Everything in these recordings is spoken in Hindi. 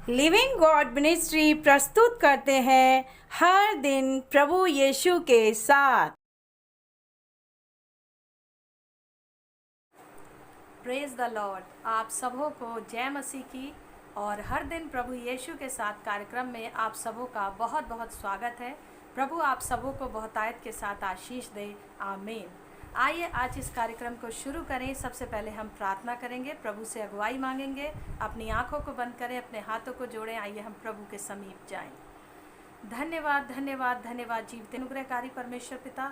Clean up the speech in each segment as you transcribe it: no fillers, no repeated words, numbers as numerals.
लिविंग गॉड मिनिस्ट्री प्रस्तुत करते हैं हर दिन प्रभु यीशु के साथ। Praise the Lord. आप सबों को जय मसीह की और हर दिन प्रभु यीशु के साथ कार्यक्रम में आप सबों का बहुत बहुत स्वागत है। प्रभु आप सबों को बहुतायत के साथ आशीष दे, आमीन। आइए आज इस कार्यक्रम को शुरू करें। सबसे पहले हम प्रार्थना करेंगे, प्रभु से अगुवाई मांगेंगे। अपनी आंखों को बंद करें, अपने हाथों को जोड़ें। आइए हम प्रभु के समीप जाएं। धन्यवाद धन्यवाद धन्यवाद जीवते अनुग्रहकारी परमेश्वर पिता,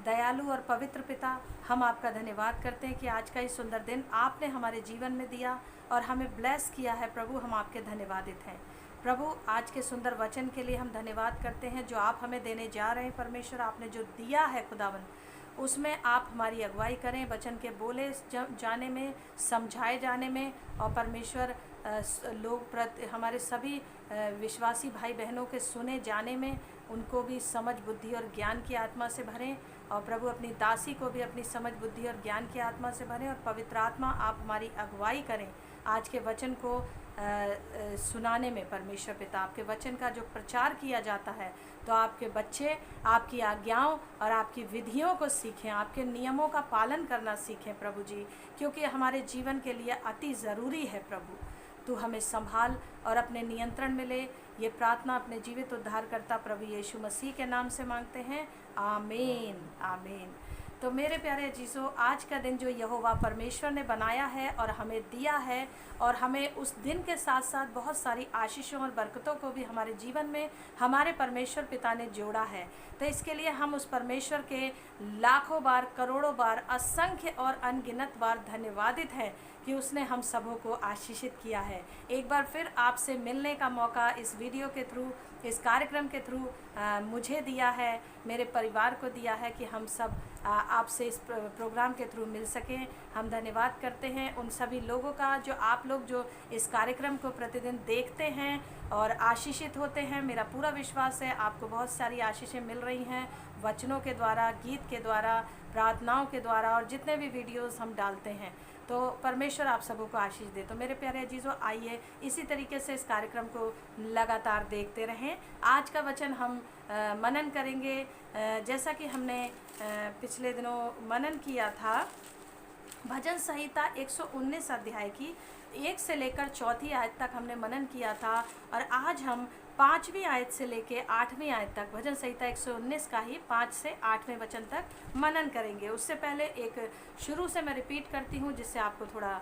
दयालु और पवित्र पिता, हम आपका धन्यवाद करते हैं कि आज का ये सुंदर दिन आपने हमारे जीवन में दिया और हमें ब्लेस किया है। प्रभु हम आपके धन्यवादित हैं। प्रभु आज के सुंदर वचन के लिए हम धन्यवाद करते हैं जो आप हमें देने जा रहे हैं। परमेश्वर आपने जो दिया है खुदावन, उसमें आप हमारी अगुवाई करें। वचन के बोले जाने में, समझाए जाने में, और परमेश्वर हमारे सभी विश्वासी भाई बहनों के सुने जाने में उनको भी समझ बुद्धि और ज्ञान की आत्मा से भरें। और प्रभु अपनी दासी को भी अपनी समझ बुद्धि और ज्ञान की आत्मा से भरें। और पवित्र आत्मा आप हमारी अगुवाई करें आज के वचन को सुनाने में। परमेश्वर पिता, आपके वचन का जो प्रचार किया जाता है तो आपके बच्चे आपकी आज्ञाओं और आपकी विधियों को सीखें, आपके नियमों का पालन करना सीखें प्रभु जी, क्योंकि हमारे जीवन के लिए अति ज़रूरी है। प्रभु तू हमें संभाल और अपने नियंत्रण में ले। ये प्रार्थना अपने जीवित उद्धारकर्ता प्रभु यीशु मसीह के नाम से मांगते हैं, आमीन आमीन। तो मेरे प्यारे अजीज़ों, आज का दिन जो यहोवा परमेश्वर ने बनाया है और हमें दिया है, और हमें उस दिन के साथ साथ बहुत सारी आशीषों और बरकतों को भी हमारे जीवन में हमारे परमेश्वर पिता ने जोड़ा है। तो इसके लिए हम उस परमेश्वर के लाखों बार, करोड़ों बार, असंख्य और अनगिनत बार धन्यवादित हैं कि उसने हम सबों को आशीषित किया है। एक बार फिर आपसे मिलने का मौका इस वीडियो के थ्रू, इस कार्यक्रम के थ्रू मुझे दिया है, मेरे परिवार को दिया है कि हम सब आपसे इस प्रोग्राम के थ्रू मिल सकें। हम धन्यवाद करते हैं उन सभी लोगों का जो आप लोग जो इस कार्यक्रम को प्रतिदिन देखते हैं और आशीषित होते हैं। मेरा पूरा विश्वास है आपको बहुत सारी आशीषें मिल रही हैं, वचनों के द्वारा, गीत के द्वारा, प्रार्थनाओं के द्वारा, और जितने भी वीडियोस हम डालते हैं। तो परमेश्वर आप सबों को आशीष दे। तो मेरे प्यारे अजीज़ों, आइए इसी तरीके से इस कार्यक्रम को लगातार देखते रहें। आज का वचन हम मनन करेंगे, जैसा कि हमने पिछले दिनों मनन किया था भजन संहिता 119 अध्याय की 1 से लेकर 4 आयत तक हमने मनन किया था। और आज हम 5वीं आयत से लेकर 8वीं आयत तक भजन संहिता 119 का ही 5 से 8वें वचन तक मनन करेंगे। उससे पहले एक शुरू से मैं रिपीट करती हूँ जिससे आपको थोड़ा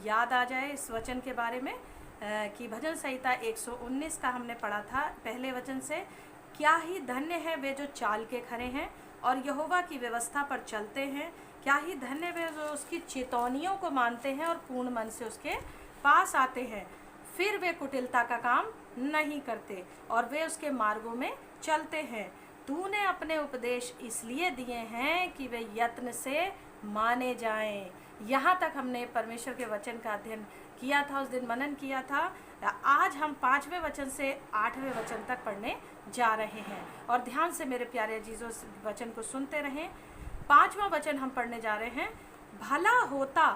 याद आ जाए इस वचन के बारे में, कि भजन संहिता 119 का हमने पढ़ा था पहले वचन से। क्या ही धन्य है वे जो चाल के खरे हैं और यहोवा की व्यवस्था पर चलते हैं। क्या ही धन्य वे जो उसकी चेतौनियों को मानते हैं और पूर्ण मन से उसके पास आते हैं। फिर वे कुटिलता का काम नहीं करते और वे उसके मार्गों में चलते हैं। तूने अपने उपदेश इसलिए दिए हैं कि वे यत्न से माने जाएं। यहाँ तक हमने परमेश्वर के वचन का अध्ययन किया था, उस दिन मनन किया था। आज हम 5वें वचन से 8वें वचन तक पढ़ने जा रहे हैं, और ध्यान से मेरे प्यारे अजीजों वचन को सुनते रहें। 5वां वचन हम पढ़ने जा रहे हैं। भला होता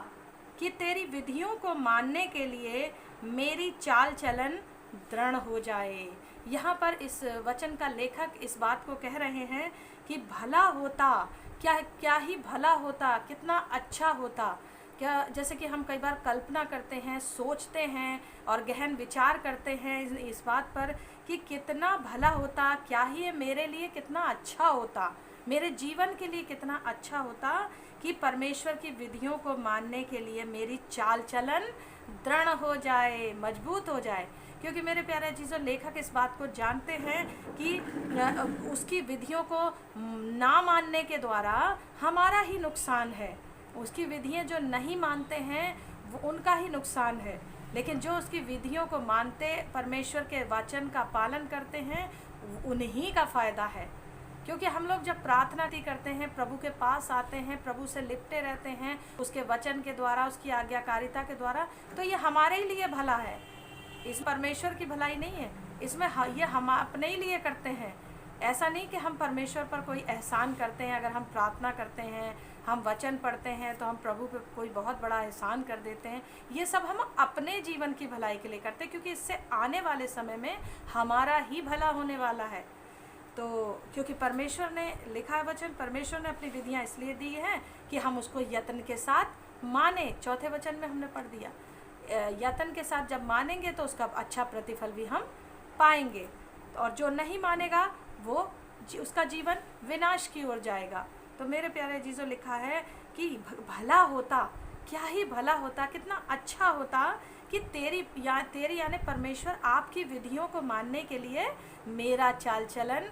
कि तेरी विधियों को मानने के लिए मेरी चाल चलन दृढ़ हो जाए। यहाँ पर इस वचन का लेखक इस बात को कह रहे हैं कि भला होता, क्या ही भला होता, कितना अच्छा होता। क्या, जैसे कि हम कई बार कल्पना करते हैं, सोचते हैं और गहन विचार करते हैं इस बात पर कि कितना भला होता, क्या ही ये मेरे लिए कितना अच्छा होता, मेरे जीवन के लिए कितना अच्छा होता कि परमेश्वर की विधियों को मानने के लिए मेरी चाल चलन दृढ़ हो जाए, मजबूत हो जाए। क्योंकि मेरे प्यारे चीज़ों, लेखक इस बात को जानते हैं कि उसकी विधियों को ना मानने के द्वारा हमारा ही नुकसान है। उसकी विधियाँ जो नहीं मानते हैं वो उनका ही नुकसान है, लेकिन जो उसकी विधियों को मानते, परमेश्वर के वचन का पालन करते हैं, उन्हीं का फ़ायदा है। क्योंकि हम लोग जब प्रार्थना करते हैं, प्रभु के पास आते हैं, प्रभु से लिपटे रहते हैं उसके वचन के द्वारा, उसकी आज्ञाकारिता के द्वारा, तो ये हमारे ही लिए भला है। इस परमेश्वर की भलाई नहीं है, इसमें ये हम अपने ही लिए करते हैं। ऐसा नहीं कि हम परमेश्वर पर कोई एहसान करते हैं, अगर हम प्रार्थना करते हैं, हम वचन पढ़ते हैं तो हम प्रभु पे कोई बहुत बड़ा एहसान कर देते हैं। ये सब हम अपने जीवन की भलाई के लिए करते हैं, क्योंकि इससे आने वाले समय में हमारा ही भला होने वाला है। तो क्योंकि परमेश्वर ने लिखा है वचन, परमेश्वर ने अपनी विधियाँ इसलिए दी हैं कि हम उसको यत्न के साथ माने। चौथे वचन में हमने पढ़ दिया, यत्न के साथ जब मानेंगे तो उसका अच्छा प्रतिफल भी हम पाएंगे, और जो नहीं मानेगा वो उसका जीवन विनाश की ओर जाएगा। तो मेरे प्यारे जीजो, लिखा है कि भला होता, क्या ही भला होता, कितना अच्छा होता कि तेरी यानी परमेश्वर आपकी विधियों को मानने के लिए मेरा चाल चलन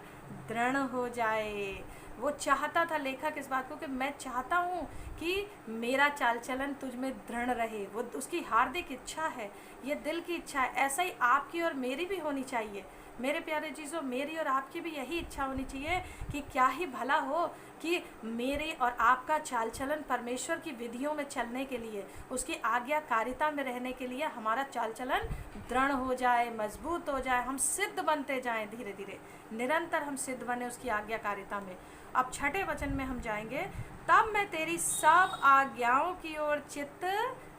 दृढ़ हो जाए। वो चाहता था लेखक इस बात को कि मैं चाहता हूँ कि मेरा चाल चलन तुझ में दृढ़ रहे। वो उसकी हार्दिक इच्छा है, ये दिल की इच्छा है। ऐसा ही आपकी और मेरी भी होनी चाहिए। मेरे प्यारे चीज़ों, मेरी और आपकी भी यही इच्छा होनी चाहिए कि क्या ही भला हो कि मेरे और आपका चाल चलन परमेश्वर की विधियों में चलने के लिए, उसकी आज्ञाकारिता में रहने के लिए हमारा चाल चलन दृढ़ हो जाए, मजबूत हो जाए, हम सिद्ध बनते जाएं, धीरे धीरे निरंतर हम सिद्ध बने उसकी आज्ञाकारिता में। अब छठे वचन में हम जाएंगे, तब मैं तेरी सब आज्ञाओं की ओर चित्त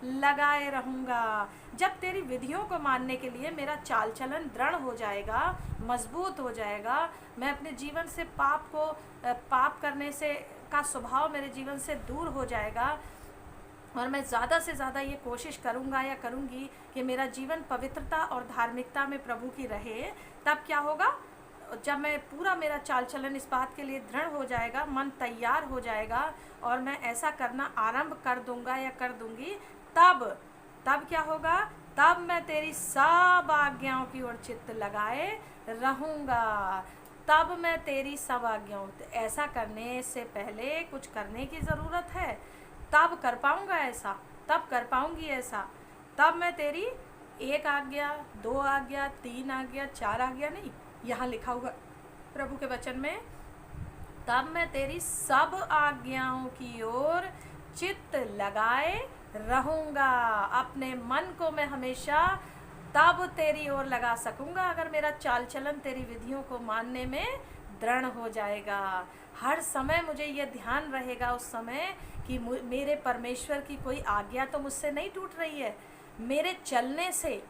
लगाए रहूँगा। जब तेरी विधियों को मानने के लिए मेरा चाल चलन दृढ़ हो जाएगा, मजबूत हो जाएगा, मैं अपने जीवन से पाप करने से का स्वभाव मेरे जीवन से दूर हो जाएगा, और मैं ज़्यादा से ज़्यादा ये कोशिश करूँगा या करूँगी कि मेरा जीवन पवित्रता और धार्मिकता में प्रभु की रहे। तब क्या होगा, जब मैं पूरा मेरा चाल चलन इस बात के लिए दृढ़ हो जाएगा, मन तैयार हो जाएगा और मैं ऐसा करना आरंभ कर दूंगा या कर दूंगी, तब क्या होगा, तब मैं तेरी सब आज्ञाओं की ओर चित्त लगाए रहूँगा। तब मैं तेरी सब आज्ञाओं, ऐसा करने से पहले कुछ करने की ज़रूरत है, तब कर पाऊँगा ऐसा, तब कर पाऊँगी ऐसा। तब मैं तेरी एक आज्ञा, 2 आज्ञा, 3 आज्ञा, 4 आज्ञा नहीं, यहाँ लिखा हुआ प्रभु के वचन में, तब मैं तेरी सब आज्ञाओं की ओर चित्त लगाए रहूँगा। अपने मन को मैं हमेशा तब तेरी ओर लगा सकूँगा अगर मेरा चाल चलन तेरी विधियों को मानने में दृढ़ हो जाएगा। हर समय मुझे ये ध्यान रहेगा उस समय कि मेरे परमेश्वर की कोई आज्ञा तो मुझसे नहीं टूट रही है। मेरे चलने से,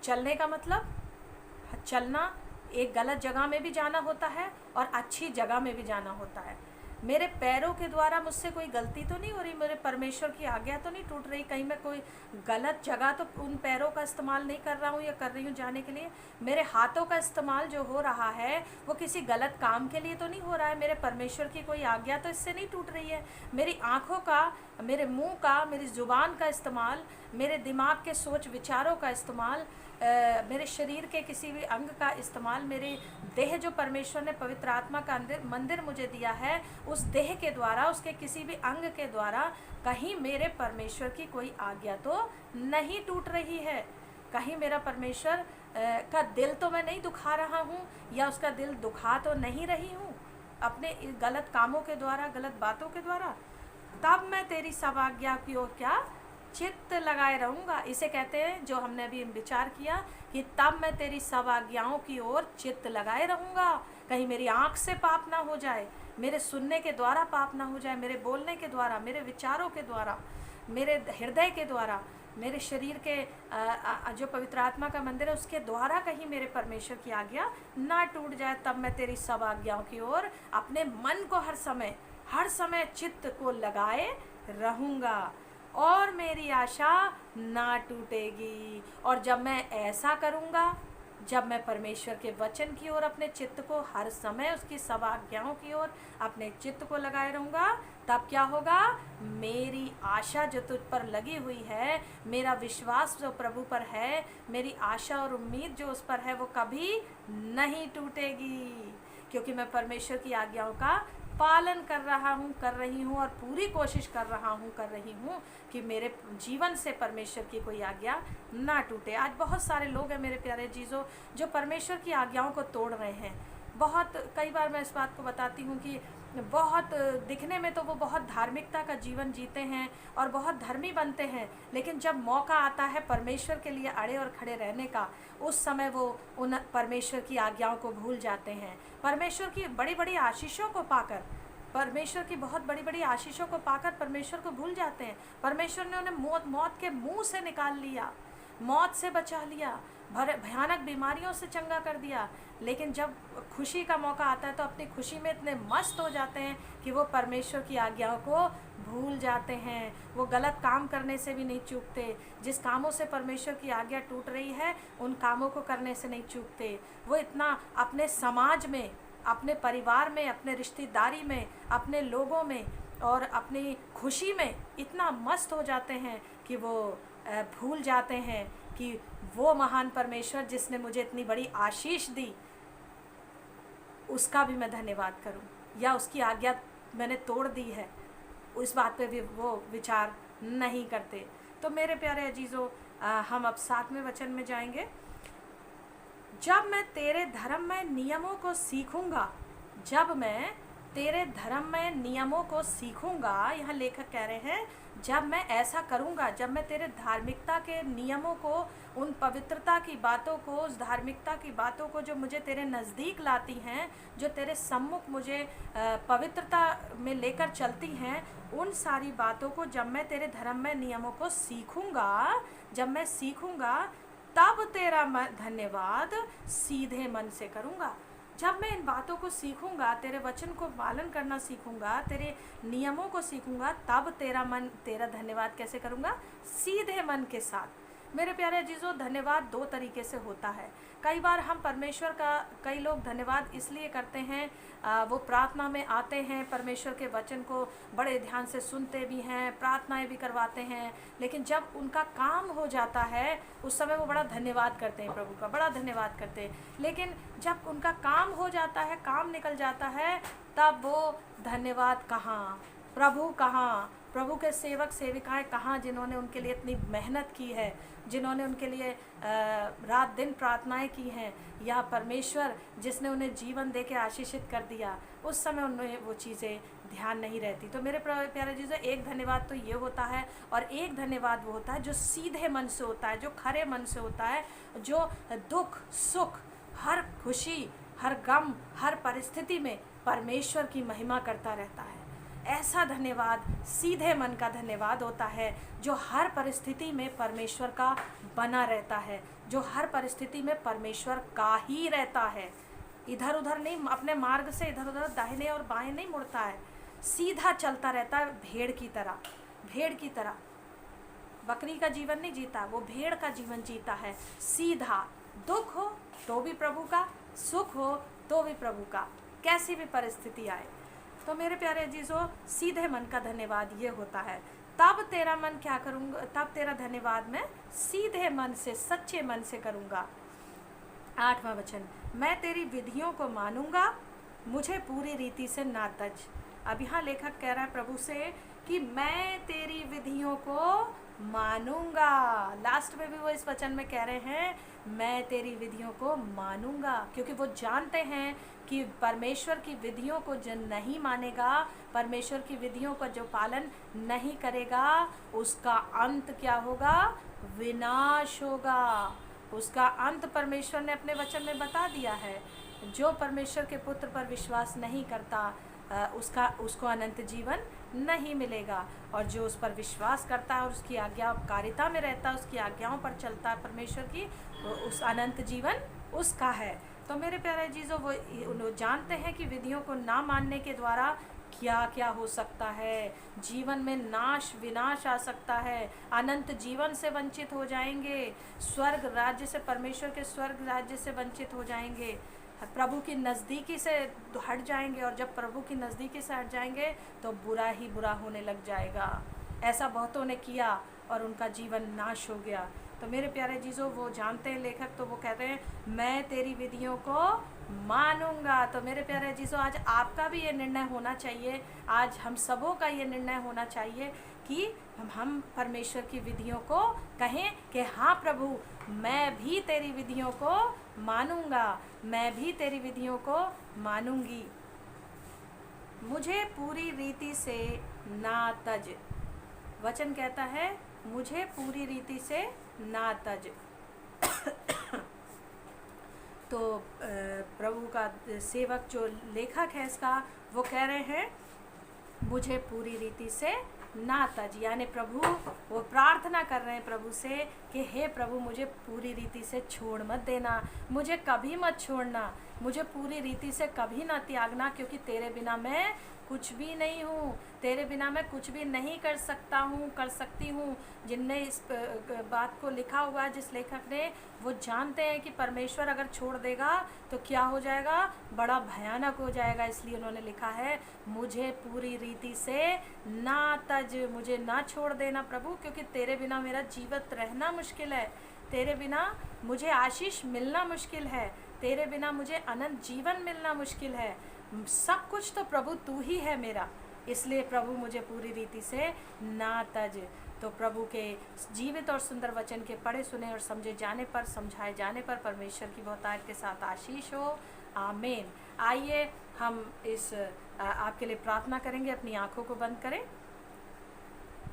चलने का मतलब चलना, एक गलत जगह में भी जाना होता है और अच्छी जगह में भी जाना होता है। मेरे पैरों के द्वारा मुझसे कोई गलती तो नहीं हो रही, मेरे परमेश्वर की आज्ञा तो नहीं टूट रही, कहीं मैं कोई गलत जगह तो उन पैरों का इस्तेमाल नहीं कर रहा हूँ या कर रही हूँ जाने के लिए। मेरे हाथों का इस्तेमाल जो हो रहा है वो किसी गलत काम के लिए तो नहीं हो रहा है, मेरे परमेश्वर की कोई आज्ञा तो इससे नहीं टूट रही है। मेरी आँखों का, मेरे मुँह का, मेरी ज़ुबान का इस्तेमाल, मेरे दिमाग के सोच विचारों का इस्तेमाल, मेरे शरीर के किसी भी अंग का इस्तेमाल, मेरे देह जो परमेश्वर ने पवित्र आत्मा का मंदिर मुझे दिया है, उस देह के द्वारा, उसके किसी भी अंग के द्वारा कहीं मेरे परमेश्वर की कोई आज्ञा तो नहीं टूट रही है। कहीं मेरा परमेश्वर का दिल तो मैं नहीं दुखा रहा हूँ या उसका दिल दुखा तो नहीं रही हूँ अपने गलत कामों के द्वारा, गलत बातों के द्वारा। तब मैं तेरी सब आज्ञा की ओर क्या चित्त लगाए रहूँगा। इसे कहते हैं, जो हमने अभी विचार किया, कि तब मैं तेरी सब आज्ञाओं की ओर चित्त लगाए रहूँगा। कहीं मेरी आँख से पाप ना हो जाए, मेरे सुनने के द्वारा पाप ना हो जाए, मेरे बोलने के द्वारा, मेरे विचारों के द्वारा, मेरे हृदय के द्वारा, मेरे शरीर के जो पवित्र आत्मा का मंदिर है उसके द्वारा कहीं मेरे परमेश्वर की आज्ञा ना टूट जाए। तब मैं तेरी सब आज्ञाओं की ओर अपने मन को हर समय चित्त को लगाए रहूँगा और मेरी आशा ना टूटेगी। और जब मैं ऐसा करूँगा, जब मैं परमेश्वर के वचन की ओर अपने चित्त को हर समय, उसकी सब आज्ञाओं की ओर अपने चित्त को लगाए रहूँगा, तब क्या होगा, मेरी आशा जो तुझ पर लगी हुई है, मेरा विश्वास जो प्रभु पर है, मेरी आशा और उम्मीद जो उस पर है, वो कभी नहीं टूटेगी, क्योंकि मैं परमेश्वर की आज्ञाओं का पालन कर रही हूँ और पूरी कोशिश कर रही हूँ कि मेरे जीवन से परमेश्वर की कोई आज्ञा ना टूटे। आज बहुत सारे लोग हैं मेरे प्यारे चीज़ों, जो परमेश्वर की आज्ञाओं को तोड़ रहे हैं। बहुत कई बार मैं इस बात को बताती हूँ कि बहुत दिखने में तो वो बहुत धार्मिकता का जीवन जीते हैं और बहुत धर्मी बनते हैं, लेकिन जब मौका आता है परमेश्वर के लिए अड़े और खड़े रहने का, उस समय वो उन परमेश्वर की आज्ञाओं को भूल जाते हैं। परमेश्वर की बड़ी बड़ी आशीषों को पाकर, परमेश्वर की बहुत बड़ी बड़ी आशीषों को पाकर परमेश्वर को भूल जाते हैं। परमेश्वर ने उन्हें मौत के मुंह से निकाल लिया, मौत से बचा लिया, भयानक बीमारियों से चंगा कर दिया, लेकिन जब खुशी का मौका आता है तो अपनी खुशी में इतने मस्त हो जाते हैं कि वो परमेश्वर की आज्ञाओं को भूल जाते हैं। वो गलत काम करने से भी नहीं चूकते, जिस कामों से परमेश्वर की आज्ञा टूट रही है उन कामों को करने से नहीं चूकते। वो इतना अपने समाज में, अपने परिवार में, अपने रिश्तेदारी में, अपने लोगों में और अपनी खुशी में इतना मस्त हो जाते हैं कि वो भूल जाते हैं कि वो महान परमेश्वर जिसने मुझे इतनी बड़ी आशीष दी, उसका भी मैं धन्यवाद करूं, या उसकी आज्ञा मैंने तोड़ दी है, उस बात पे भी वो विचार नहीं करते। तो मेरे प्यारे अजीज़ों, हम अब 7वें वचन में जाएंगे। जब मैं तेरे धर्ममय नियमों को सीखूंगा, जब मैं तेरे धर्ममय नियमों को सीखूंगा, यहाँ लेखक कह रहे हैं जब मैं ऐसा करूंगा, जब मैं तेरे धार्मिकता के नियमों को, उन पवित्रता की बातों को, उस धार्मिकता की बातों को जो मुझे तेरे नज़दीक लाती हैं, जो तेरे सम्मुख मुझे पवित्रता में लेकर चलती हैं, उन सारी बातों को जब मैं तेरे धर्ममय नियमों को सीखूंगा, जब मैं सीखूंगा, तब तेरा धन्यवाद सीधे मन से करूंगा। जब मैं इन बातों को सीखूंगा, तेरे वचन को पालन करना सीखूंगा, तेरे नियमों को सीखूंगा, तब तेरा धन्यवाद कैसे करूंगा? सीधे मन के साथ। मेरे प्यारे अजीज़ों, धन्यवाद दो तरीके से होता है। कई बार हम परमेश्वर का, कई लोग धन्यवाद इसलिए करते हैं, वो प्रार्थना में आते हैं, परमेश्वर के वचन को बड़े ध्यान से सुनते भी हैं, प्रार्थनाएं भी करवाते हैं, लेकिन जब उनका काम हो जाता है उस समय वो बड़ा धन्यवाद करते हैं, प्रभु का बड़ा धन्यवाद करते हैं। लेकिन जब उनका काम हो जाता है, काम निकल जाता है, तब वो धन्यवाद कहाँ, प्रभु कहाँ, प्रभु के सेवक सेविकाएं कहाँ, जिन्होंने उनके लिए इतनी मेहनत की है, जिन्होंने उनके लिए रात दिन प्रार्थनाएं की हैं, या परमेश्वर जिसने उन्हें जीवन दे के आशीषित कर दिया, उस समय उन्हें वो चीज़ें ध्यान नहीं रहती। तो मेरे प्यारे चीज़ें, एक धन्यवाद तो ये होता है, और एक धन्यवाद वो होता है जो सीधे मन से होता है, जो खरे मन से होता है, जो दुख सुख, हर खुशी, हर गम, हर परिस्थिति में परमेश्वर की महिमा करता रहता है। ऐसा धन्यवाद सीधे मन का धन्यवाद होता है, जो हर परिस्थिति में परमेश्वर का बना रहता है, जो हर परिस्थिति में परमेश्वर का ही रहता है, इधर उधर नहीं, अपने मार्ग से इधर उधर दाहिने और बाएं नहीं मुड़ता है, सीधा चलता रहता है, भेड़ की तरह, भेड़ की तरह। बकरी का जीवन नहीं जीता, वो भेड़ का जीवन जीता है, सीधा। दुख हो तो भी प्रभु का, सुख हो तो भी प्रभु का, कैसी भी परिस्थिति आए। तो मेरे प्यारे अजीज़ों, सीधे मन का धन्यवाद ये होता है। तब तेरा मन क्या करूँगा, तब तेरा धन्यवाद मैं सीधे मन से, सच्चे मन से करूँगा। 8वां वचन, मैं तेरी विधियों को मानूंगा, मुझे पूरी रीति से ना तज। अब यहाँ लेखक कह रहा है प्रभु से कि मैं तेरी विधियों को मानूंगा। लास्ट में भी वो इस वचन में कह रहे हैं, मैं तेरी विधियों को मानूंगा, क्योंकि वो जानते हैं कि परमेश्वर की विधियों को जो नहीं मानेगा, परमेश्वर की विधियों का जो पालन नहीं करेगा, उसका अंत क्या होगा? विनाश होगा। उसका अंत परमेश्वर ने अपने वचन में बता दिया है। जो परमेश्वर के पुत्र पर विश्वास नहीं करता, उसको अनंत जीवन नहीं मिलेगा, और जो उस पर विश्वास करता है और उसकी आज्ञाकारिता में रहता है, उसकी आज्ञाओं पर चलता है परमेश्वर की, उस अनंत जीवन उसका है। तो मेरे प्यारे चीज़ों, वो जानते हैं कि विधियों को ना मानने के द्वारा क्या क्या हो सकता है, जीवन में नाश विनाश आ सकता है, अनंत जीवन से वंचित हो जाएंगे, स्वर्ग राज्य से, परमेश्वर के स्वर्ग राज्य से वंचित हो जाएंगे, प्रभु की नज़दीकी से हट जाएंगे, और जब प्रभु की नज़दीकी से हट जाएंगे तो बुरा ही बुरा होने लग जाएगा। ऐसा बहुतों ने किया और उनका जीवन नाश हो गया। तो मेरे प्यारे चीज़ों, वो जानते हैं लेखक, तो वो कहते हैं मैं तेरी विधियों को मानूंगा। तो मेरे प्यारे जीसो, आज आपका भी ये निर्णय होना चाहिए, आज हम सबों का ये निर्णय होना चाहिए कि हम परमेश्वर की विधियों को कहें कि हाँ प्रभु, मैं भी तेरी विधियों को मानूंगा, मैं भी तेरी विधियों को मानूंगी। मुझे पूरी रीति से ना तज। वचन कहता है मुझे पूरी रीति से ना तज। तो प्रभु का सेवक जो लेखक है इसका, वो कह रहे हैं मुझे पूरी रीति से ना तज, यानी प्रभु वो प्रार्थना कर रहे हैं प्रभु से कि हे प्रभु, मुझे पूरी रीति से छोड़ मत देना, मुझे कभी मत छोड़ना, मुझे पूरी रीति से कभी ना त्यागना, क्योंकि तेरे बिना मैं कुछ भी नहीं हूँ, तेरे बिना मैं कुछ भी नहीं कर सकता हूँ, कर सकती हूँ। जिनने इस बात को लिखा हुआ है, जिस लेखक ने, वो जानते हैं कि परमेश्वर अगर छोड़ देगा तो क्या हो जाएगा, बड़ा भयानक हो जाएगा। इसलिए उन्होंने लिखा है मुझे पूरी रीति से ना तज, मुझे ना छोड़ देना प्रभु, क्योंकि तेरे बिना मेरा जीवित रहना मुश्किल है, तेरे बिना मुझे आशीष मिलना मुश्किल है, तेरे बिना मुझे अनंत जीवन मिलना मुश्किल है। सब कुछ तो प्रभु तू ही है मेरा, इसलिए प्रभु मुझे पूरी रीति से ना तज। तो प्रभु के जीवित और सुंदर वचन के पढ़े सुने और समझे जाने पर, समझाए जाने पर परमेश्वर की बहुतायत के साथ आशीष हो। आमीन। आइए हम इस आपके लिए प्रार्थना करेंगे। अपनी आंखों को बंद करें।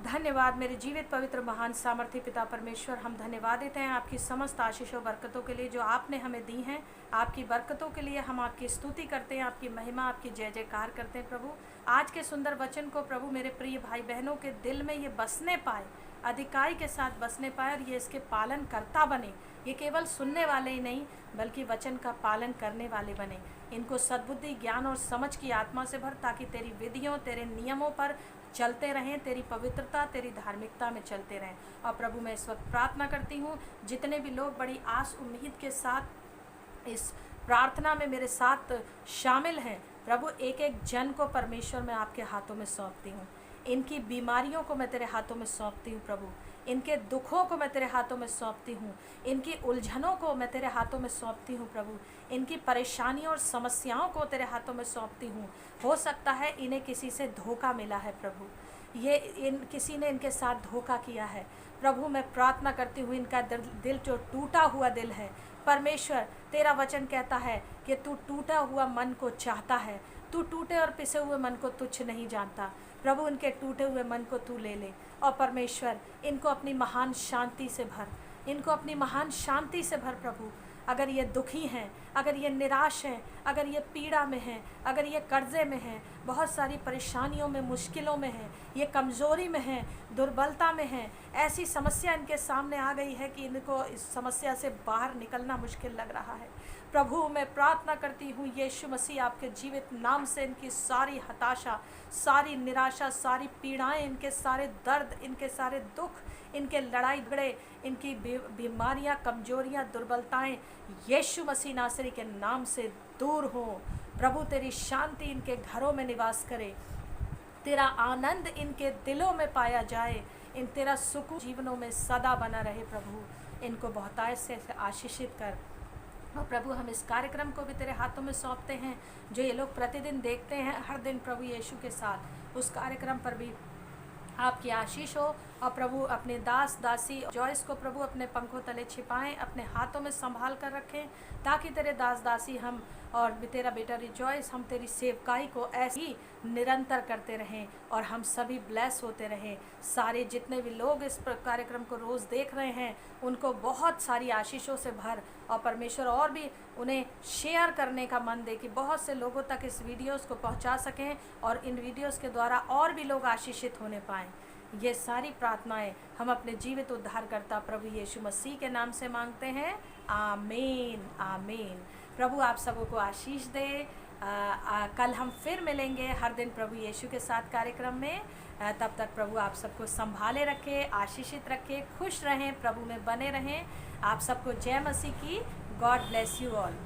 धन्यवाद मेरे जीवित पवित्र महान सामर्थ्य पिता परमेश्वर, हम धन्यवाद देते हैं आपकी समस्त आशीषों बरकतों के लिए जो आपने हमें दी हैं। आपकी बरकतों के लिए हम आपकी स्तुति करते हैं, आपकी महिमा, आपकी जय जयकार करते हैं प्रभु। आज के सुंदर वचन को प्रभु मेरे प्रिय भाई बहनों के दिल में ये बसने पाए, अधिकाई के साथ बसने पाए, और ये इसके पालन करता बने। ये केवल सुनने वाले ही नहीं बल्कि वचन का पालन करने वाले बने। इनको सद्बुद्धि, ज्ञान और समझ की आत्मा से भर, ताकि तेरी विधियों, तेरे नियमों पर चलते रहें, तेरी पवित्रता, तेरी धार्मिकता में चलते रहें। और प्रभु मैं इस वक्त प्रार्थना करती हूँ, जितने भी लोग बड़ी आस उम्मीद के साथ इस प्रार्थना में मेरे साथ शामिल हैं, प्रभु एक एक जन को परमेश्वर मैं आपके हाथों में सौंपती हूँ। इनकी बीमारियों को मैं तेरे हाथों में सौंपती हूँ प्रभु, इनके दुखों को मैं तेरे हाथों में सौंपती हूँ, इनकी उलझनों को मैं तेरे हाथों में सौंपती हूँ प्रभु, इनकी परेशानियों और समस्याओं को तेरे हाथों में सौंपती हूँ। हो सकता है इन्हें किसी से धोखा मिला है प्रभु, किसी ने इनके साथ धोखा किया है प्रभु। मैं प्रार्थना करती हूँ इनका दिल जो टूटा हुआ दिल है, परमेश्वर तेरा वचन कहता है कि तू टूटा हुआ मन को चाहता है, तू टूटे और पिसे हुए मन को तुच्छ नहीं जानता। प्रभु इनके टूटे हुए मन को तू ले ले, और परमेश्वर इनको अपनी महान शांति से भर, इनको अपनी महान शांति से भर प्रभु। अगर ये दुखी हैं, अगर ये निराश हैं, अगर ये पीड़ा में हैं, अगर ये कर्जे में हैं, बहुत सारी परेशानियों में, मुश्किलों में हैं, ये कमज़ोरी में हैं, दुर्बलता में हैं, ऐसी समस्या इनके सामने आ गई है कि इनको इस समस्या से बाहर निकलना मुश्किल लग रहा है। प्रभु मैं प्रार्थना करती हूँ यीशु मसीह आपके जीवित नाम से, इनकी सारी हताशा, सारी निराशा, सारी पीड़ाएं, इनके सारे दर्द, इनके सारे दुख, इनके लड़ाई झगड़े, इनकी बीमारियां, कमजोरियां, दुर्बलताएं यीशु मसीह नासरी के नाम से दूर हो। प्रभु तेरी शांति इनके घरों में निवास करे, तेरा आनंद इनके दिलों में पाया जाए, इन तेरा सुकून जीवनों में सदा बना रहे। प्रभु इनको बहुतायत से आशीषित कर। और प्रभु हम इस कार्यक्रम को भी तेरे हाथों में सौंपते हैं, जो ये लोग प्रतिदिन देखते हैं हर दिन प्रभु यीशु के साथ, उस कार्यक्रम पर भी आपकी आशीष हो। और प्रभु अपने दास दासी जॉयस को प्रभु अपने पंखों तले छिपाएं, अपने हाथों में संभाल कर रखें, ताकि तेरे दास दासी हम और तेरा बेटा रिजॉयस, हम तेरी सेवकाई को ऐसे ही निरंतर करते रहें और हम सभी ब्लेस होते रहें। सारे जितने भी लोग इस कार्यक्रम को रोज़ देख रहे हैं उनको बहुत सारी आशीषों से भर, और परमेश्वर और भी उन्हें शेयर करने का मन दे कि बहुत से लोगों तक इस वीडियोस को पहुंचा सकें और इन वीडियोस के द्वारा और भी लोग आशीषित होने पाएँ। ये सारी प्रार्थनाएं हम अपने जीवित उद्धारकर्ता प्रभु यीशु मसीह के नाम से मांगते हैं। आमीन आमीन। प्रभु आप सबों को आशीष दे। कल हम फिर मिलेंगे हर दिन प्रभु यीशु के साथ कार्यक्रम में। तब तक प्रभु आप सबको संभाले रखे, आशीषित रखे, खुश रहें, प्रभु में बने रहें। आप सबको जय मसीह की। God bless you all.